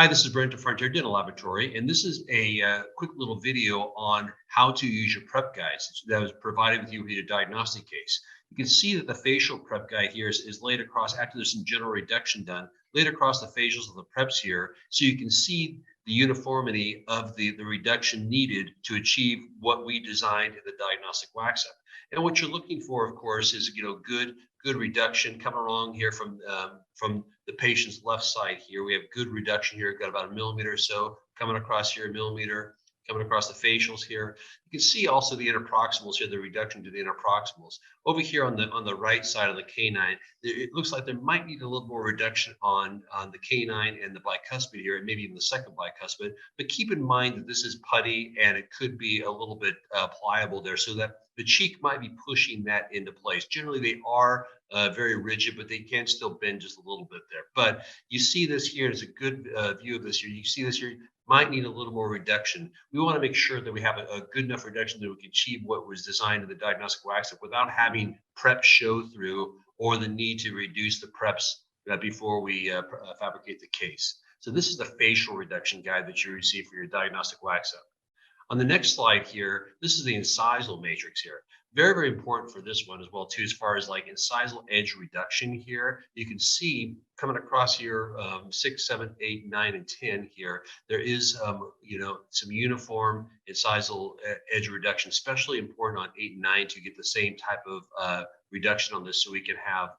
Hi, this is Brent at Frontier Dental Laboratory, and this is a quick little video on how to use your prep guides that was provided with you with your diagnostic case. You can see that the facial prep guide here is laid across, after there's some general reduction done, laid across the facials of the preps here, so you can see the uniformity of the reduction needed to achieve what we designed in the diagnostic wax up. And what you're looking for, of course, is good reduction coming along here from the patient's left side here. We have good reduction here. We've got about a millimeter or so coming across here, a millimeter coming across the facials here. You can see also the interproximals here, the reduction to the interproximals. Over here on the right side of the canine, it looks like there might need a little more reduction on the canine and the bicuspid here, and maybe even the second bicuspid. But keep in mind that this is putty and it could be a little bit pliable there, so that the cheek might be pushing that into place. Generally, they are very rigid, but they can still bend just a little bit there. But you see this here, it's a good view of this here. You see this here, might need a little more reduction. We want to make sure that we have a good enough reduction that we can achieve what was designed in the diagnostic wax up without having prep show through or the need to reduce the preps before we fabricate the case. So this is the facial reduction guide that you receive for your diagnostic wax up. On the next slide here, this is the incisal matrix here. Very, very important for this one as well too, as far as like incisal edge reduction here. You can see coming across here, 6, 7, 8, 9, and 10 here, there is, some uniform incisal edge reduction, especially important on 8 and 9 to get the same type of reduction on this so we can have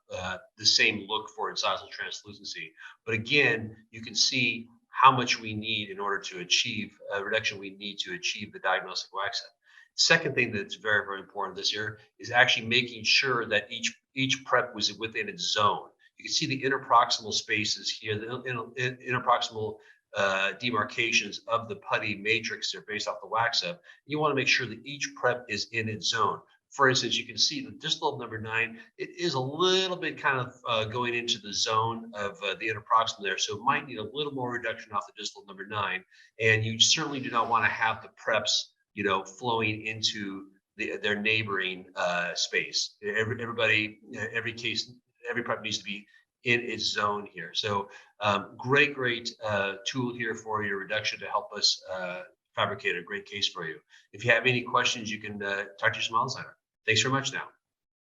the same look for incisal translucency. But again, you can see how much we need in order to achieve a reduction we need to achieve the diagnostic wax up. Second thing that's very, very important this year is actually making sure that each prep was within its zone. You can see the interproximal spaces here, the interproximal demarcations of the putty matrix there based off the wax up. You want to make sure that each prep is in its zone. For instance, you can see the distal number 9, it is a little bit kind of going into the zone of the interproximal there. So it might need a little more reduction off the distal number 9. And you certainly do not want to have the preps, flowing into their neighboring space. Every case, every prep needs to be in its zone here. So great tool here for your reduction to help us fabricate a great case for you. If you have any questions, you can talk to your smile designer. Thanks very much now.